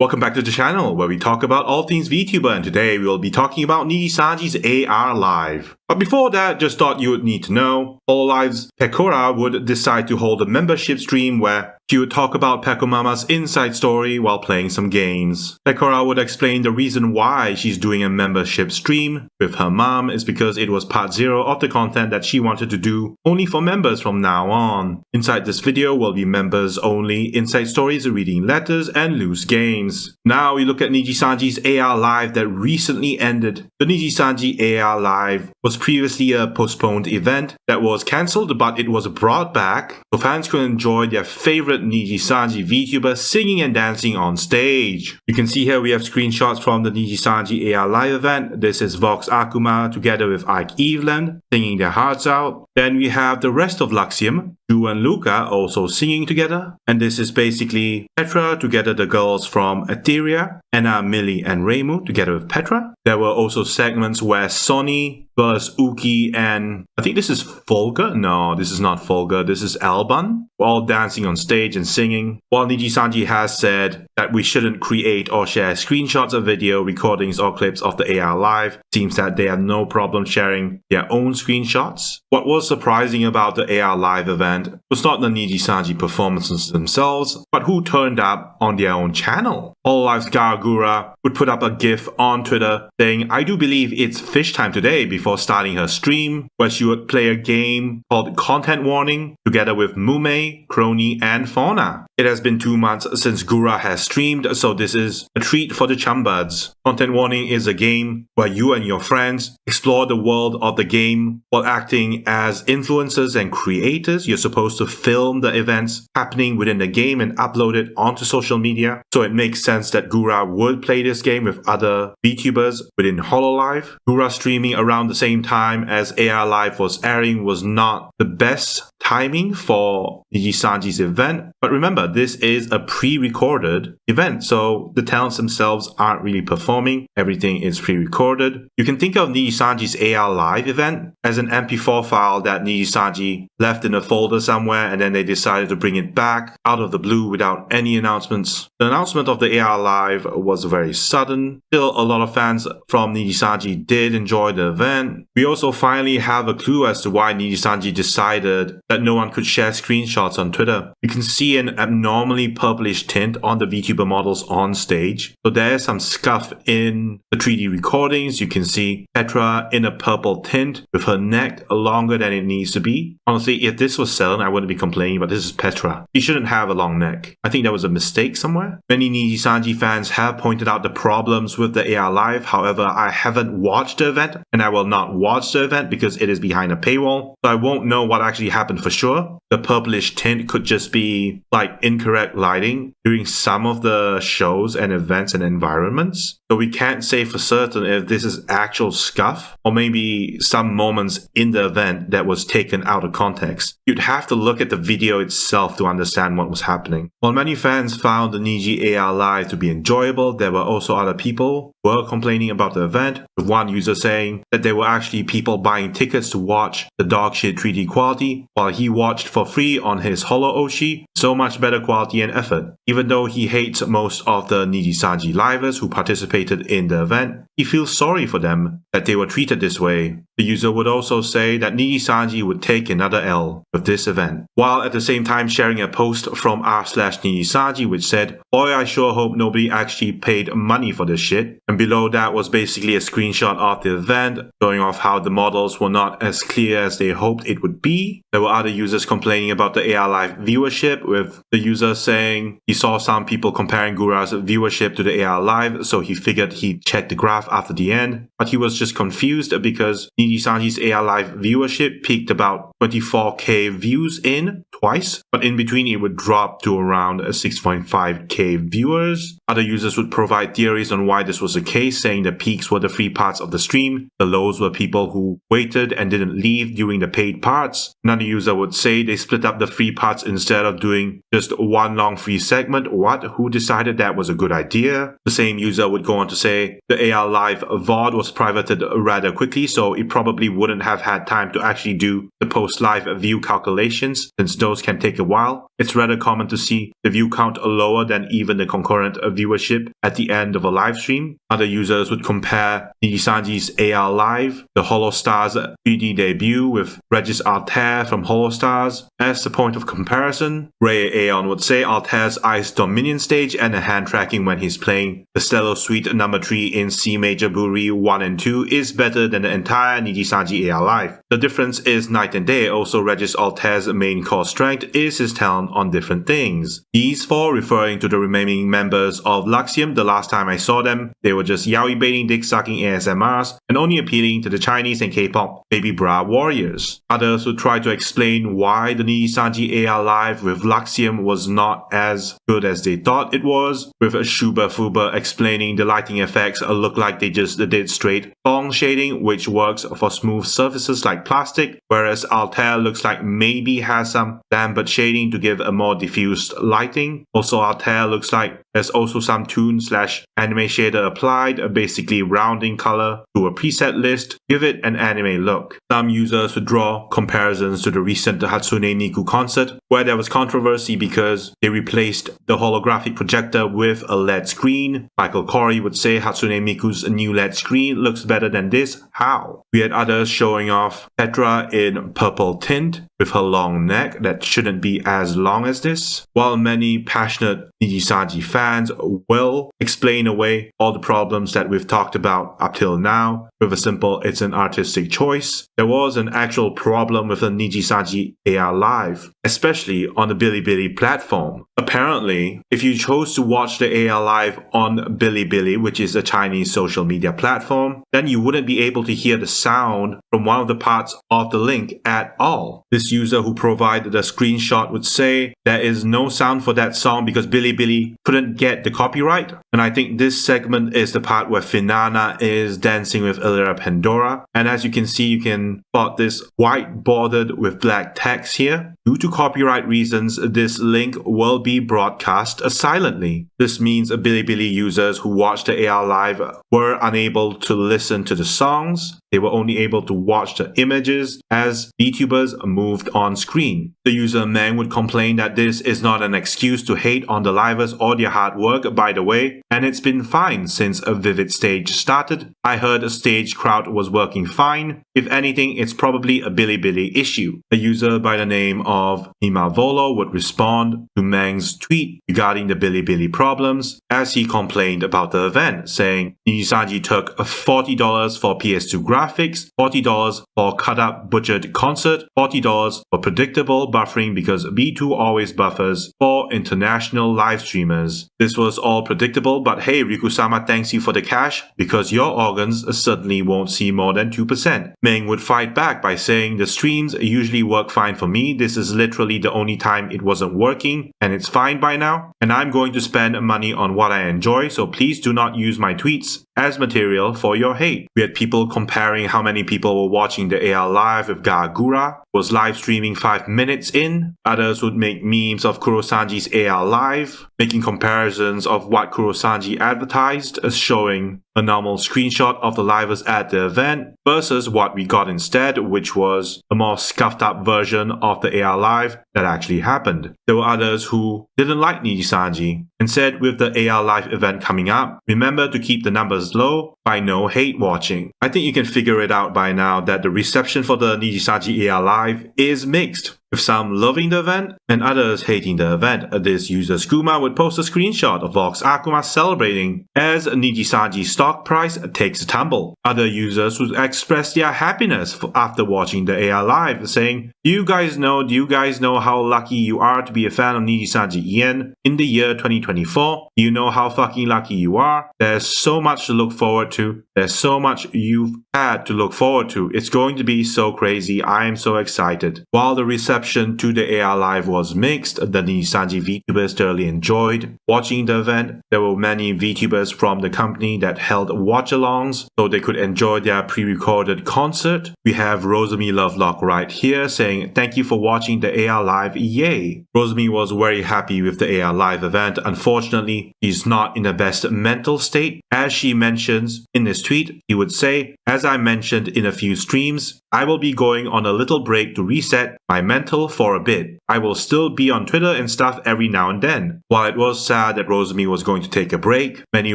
Welcome back to the channel where we talk about all things VTuber, and today we will be talking about Nijisanji's AR Live. But before that, just thought you would need to know, Hololive's Petra would decide to hold a membership stream where she would talk about Pekomama's inside story while playing some games. Petra would explain the reason why she's doing a membership stream with her mom is because it was part 0 of the content that she wanted to do only for members from now on. Inside this video will be members only inside stories, reading letters, and loose games. Now we look at Nijisanji's AR Live that recently ended. The Nijisanji AR Live was previously a postponed event that was cancelled, but it was brought back so fans could enjoy their favorite Nijisanji VTuber singing and dancing on stage. You can see here we have screenshots from the Nijisanji AR Live event. This is Vox Akuma together with Ike Eveland singing their hearts out. Then we have the rest of Luxium, Ju and Luca also singing together. And this is basically Petra together the girls from Etheria, Anna, Millie, and Reimu together with Petra. There were also segments where Sonny versus Uki and I think this is Fulgur? No, this is not Fulgur, this is Alban. We're all dancing on stage and singing. While Nijisanji has said that we shouldn't create or share screenshots of video, recordings, or clips of the AR Live, seems that they have no problem sharing their own screenshots. What was surprising about the AR Live event was not the Nijisanji performances themselves, but who turned up on their own channel. Hololive's Gawr Gura would put up a gif on Twitter saying, "I do believe it's fish time today," before starting her stream, where she would play a game called Content Warning together with Mume, Crony, and Fauna. It has been 2 months since Gura has streamed, so this is a treat for the chumbuds. Content Warning is a game where you and your friends explore the world of the game while acting as influencers and creators. You're supposed to film the events happening within the game and upload it onto social media, so it makes sense that Gura would play this game with other VTubers within Hololive. Gura streaming around the same time as AR Live was airing was not the best timing for Nijisanji's event, but remember, this is a pre-recorded event, so the talents themselves aren't really performing. Everything is pre-recorded. You can think of Nijisanji's AR Live event as an MP4 file that Nijisanji left in a folder somewhere, and then they decided to bring it back out of the blue without any announcements. The announcement of the AR Live was very sudden. Still, a lot of fans from Nijisanji did enjoy the event. We also finally have a clue as to why Nijisanji decided that no one could share screenshots on Twitter. You can see an abnormally purplish tint on the VTuber models on stage. So there's some scuff in the 3D recordings. You can see Petra in a purple tint with her neck longer than it needs to be. Honestly, if this was Cellen, I wouldn't be complaining, but this is Petra. She shouldn't have a long neck. I think that was a mistake somewhere. Many Nijisanji fans have pointed out the problems with the AR Live. However, I haven't watched the event, and I will not watch the event because it is behind a paywall. So I won't know what actually happened for sure. The purplish tint could just be like incorrect lighting during some of the shows and events and environments. So we can't say for certain if this is actual scuff or maybe some moments in the event that was taken out of context. You'd have to look at the video itself to understand what was happening. While many fans found the Niji AR Live to be enjoyable, there were also other people who were complaining about the event, with one user saying that there were actually people buying tickets to watch the dogshit 3D quality while he watched for free on his Holo Oshi. So much better quality and effort. Even though he hates most of the Nijisanji livers who participated in the event, he feels sorry for them that they were treated this way. The user would also say that Nijisanji would take another L with this event, while at the same time sharing a post from r/Nijisanji which said, "Boy, I sure hope nobody actually paid money for this shit." And below that was basically a screenshot of the event, showing off how the models were not as clear as they hoped it would be. There were other users complaining about the AR Live viewership, with the user saying he saw some people comparing Gura's viewership to the AR Live, so he figured he'd check the graph after the end, but he was just confused because Nijisanji's AR Live viewership peaked about 24k views in twice, but in between it would drop to around 6.5k viewers. Other users would provide theories on why this was the case, saying the peaks were the free parts of the stream, the lows were people who waited and didn't leave during the paid parts. Another user would say they split up the free parts instead of doing just one long free segment. What? Who decided that was a good idea? The same user would go on to say the AR Live VOD was privated rather quickly, so it probably wouldn't have had time to actually do the post-live view calculations, since those shows can take a while. It's rather common to see the view count lower than even the concurrent viewership at the end of a live stream. Other users would compare Nijisanji's AR Live, the Holostars 3D debut with Regis Altair from Holostars as the point of comparison. Ray Aeon would say Altair's Ice Dominion stage and the hand tracking when he's playing the Stello Suite No. 3 in C Major Buri 1 and 2 is better than the entire Nijisanji AR Live. The difference is night and day. Also, Regis Altair's main core strength is his talent on different things. These four referring to the remaining members of Luxium. The last time I saw them, they were just yaoi baiting, dick sucking ASMRs and only appealing to the Chinese and K-pop baby bra warriors. Others would try to explain why the Nijisanji AR Live with Luxium was not as good as they thought it was, with Vtuber explaining the lighting effects look like they just did straight bong shading, which works for smooth surfaces like plastic, whereas Altair looks like maybe has some lambert shading to give a more diffused lighting. Also, Altair looks like there's also some toon/anime shader applied, basically rounding color to a preset list, give it an anime look. Some users would draw comparisons to the recent Hatsune Miku concert, where there was controversy because they replaced the holographic projector with a LED screen. Michael Corey would say Hatsune Miku's new LED screen looks better than this. How? We had others showing off Petra in purple tint with her long neck that shouldn't be as long as this, while many passionate Nijisanji fans will explain away all the problems that we've talked about up till now with a simple "it's an artistic choice." There was an actual problem with the Nijisanji AR Live, especially on the Bilibili platform. Apparently, if you chose to watch the AR Live on Bilibili, which is a Chinese social media platform, then you wouldn't be able to hear the sound from one of the parts of the link at all. This user who provided the screenshot would say there is no sound for that song because Bilibili couldn't get the copyright. And I think this segment is the part where Finana is dancing with Illyria Pandora. And as you can see, you can spot this white bordered with black text here. Due to copyright reasons, this link will be broadcast silently. This means Bilibili users who watched the AR Live were unable to listen to the songs. They were only able to watch the images as Vtubers moved on screen. The user Meng would complain that this is not an excuse to hate on the livers or their hard work, by the way, and it's been fine since a Vivid stage started. I heard a stage crowd was working fine. If anything, it's probably a Bilibili issue. A user by the name of Imavolo would respond to Meng's tweet regarding the Bilibili problems as he complained about the event, saying Nijisanji took $40 for PS2 graphics, $40 for cut-up butchered concert, $40 for predictable buffering because B2 always buffers for international live streamers. This was all predictable, but hey, Rikusama thanks you for the cash because your organs certainly won't see more than 2%. Meng would fight back by saying the streams usually work fine for me. This is literally the only time it wasn't working and it's fine by now. And I'm going to spend money on what I enjoy, so please do not use my tweets as material for your hate. We had people comparing how many people were watching the AR Live with Gawr Gura was live streaming 5 minutes in. Others would make memes of Kurosanji's AR Live, making comparisons of what Kurosanji advertised as showing a normal screenshot of the livers at the event versus what we got instead, which was a more scuffed up version of the AR Live that actually happened. There were others who didn't like Nijisanji and said with the AR Live event coming up, remember to keep the numbers low by no hate watching. I think you can figure it out by now that the reception for the Nijisanji AR Live is mixed, with some loving the event and others hating the event. This user Skuma would post a screenshot of Vox Akuma celebrating as Nijisanji's stock price takes a tumble. Other users would express their happiness after watching the AR Live, saying, do you guys know how lucky you are to be a fan of Nijisanji Ian in the year 2024? Do you know how fucking lucky you are? There's so much to look forward to. There's so much you've had to look forward to. It's going to be so crazy. I am so excited. While the reception to the AR Live was mixed, the Nijisanji Vtubers thoroughly enjoyed watching the event. There were many Vtubers from the company that held watch-alongs so they could enjoy their pre-recorded concert. We have Rosemi Lovelock right here saying, thank you for watching the AR Live, yay. Rosemi was very happy with the AR Live event. Unfortunately, she's not in the best mental state. As she mentions in this tweet, he would say, as I mentioned in a few streams, I will be going on a little break to reset my mental for a bit. I will still be on Twitter and stuff every now and then. While it was sad that Rosemi was going to take a break, many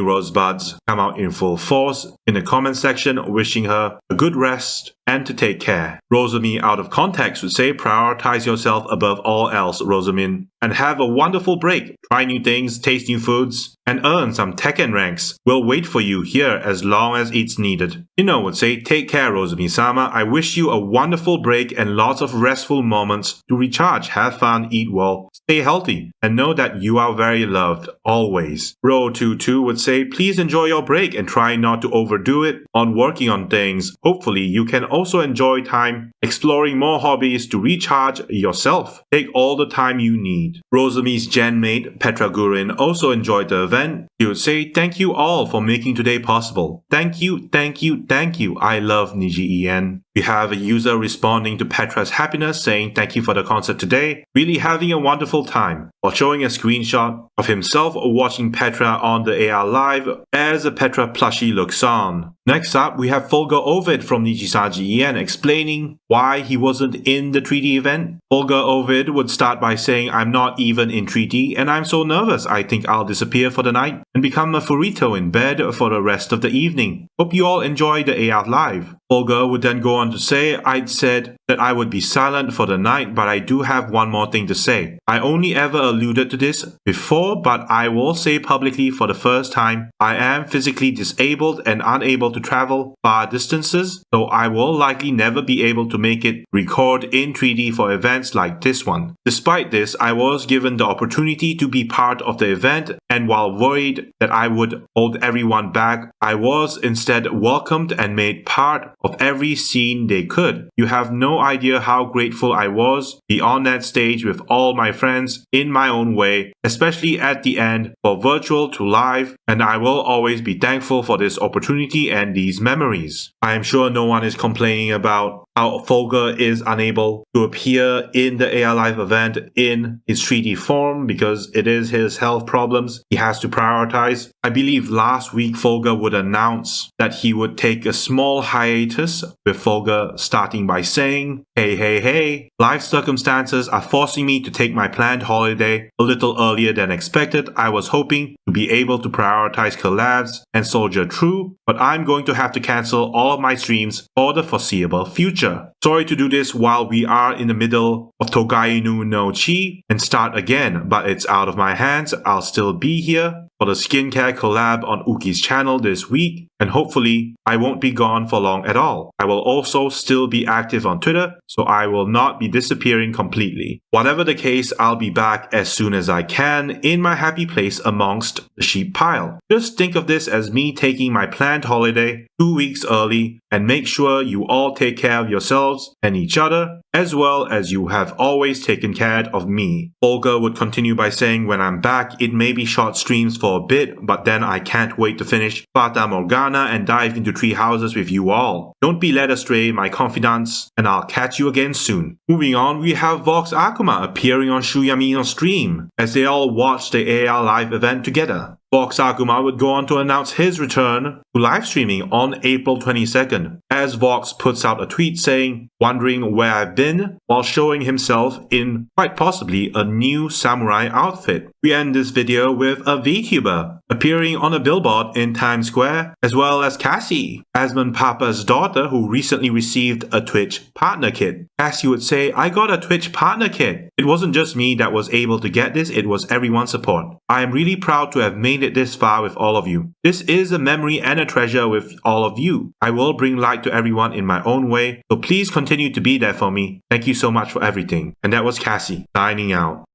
rosebuds come out in full force in the comment section wishing her a good rest and to take care. Rosemi out of context would say, prioritize yourself above all else, Rosemi, and have a wonderful break. Try new things, taste new foods, and earn some Tekken ranks. We'll wait for you here as long as it's needed. Ino would say, take care, Rosemi-sama. I wish you a wonderful break and lots of restful moments to recharge. Have fun, eat well, stay healthy, and know that you are very loved, always. Ro22 would say, please enjoy your break and try not to overdo it on working on things. Hopefully, you can also enjoy time exploring more hobbies to recharge yourself. Take all the time you need. Rosemi's gen mate, Petra Gurin, also enjoyed the event. He would say, thank you all for making today possible. Thank you, thank you, thank you. I love Niji-en. We have a user responding to Petra's happiness saying thank you for the concert today, really having a wonderful time, while showing a screenshot of himself watching Petra on the AR Live as a Petra plushie looks on. Next up, we have Fulgur Ovid from Nijisanji AR explaining why he wasn't in the 3D event. Fulgur Ovid would start by saying, I'm not even in 3D and I'm so nervous I think I'll disappear for the night and become a furrito in bed for the rest of the evening. Hope you all enjoy the AR Live. Fulgur would then go on to say, I'd said that I would be silent for the night, but I do have one more thing to say. I only ever alluded to this before, but I will say publicly for the first time, I am physically disabled and unable to travel far distances, so I will likely never be able to make it record in 3D for events like this one. Despite this, I was given the opportunity to be part of the event, and while worried that I would hold everyone back, I was instead welcomed and made part of every scene they could. You have no idea how grateful I was to be on that stage with all my friends in my own way, especially at the end for virtual to live, and I will always be thankful for this opportunity and these memories. I am sure no one is complaining about how Fulgur is unable to appear in the AR Live event in his 3D form because it is his health problems he has to prioritize. I believe last week Fulgur would announce that he would take a small hiatus, with Fulgur starting by saying, hey, life circumstances are forcing me to take my planned holiday a little earlier than expected. I was hoping to be able to prioritize collabs and soldier through, but I'm going to have to cancel all of my streams for the foreseeable future. Sorry to do this while we are in the middle of Togainu no Chi and start again, but it's out of my hands. I'll still be here for the skincare collab on Uki's channel this week, and hopefully I won't be gone for long at all. I will also still be active on Twitter, so I will not be disappearing completely. Whatever the case, I'll be back as soon as I can in my happy place amongst the sheep pile. Just think of this as me taking my planned holiday 2 weeks early, and make sure you all take care of yourselves and each other, as well as you have always taken care of me. Fulgur would continue by saying, when I'm back, it may be short streams for a bit, but then I can't wait to finish Fata Morgana and dive into Tree Houses with you all. Don't be led astray, my confidants, and I'll catch you again soon. Moving on, we have Vox Akuma appearing on Shuyamino's stream as they all watch the AR Live event together. Vox Akuma would go on to announce his return to live streaming on April 22nd, as Vox puts out a tweet saying, wondering where I've been, while showing himself in quite possibly a new samurai outfit. We end this video with a VTuber appearing on a billboard in Times Square, as well as Kasii, Asmon Papa's daughter, who recently received a Twitch partner kit. Kasii would say, I got a Twitch partner kit. It wasn't just me that was able to get this, it was everyone's support. I am really proud to have made it this far with all of you. This is a memory and a treasure with all of you. I will bring light to everyone in my own way, so please continue to be there for me. Thank you so much for everything. And that was Kasii, signing out.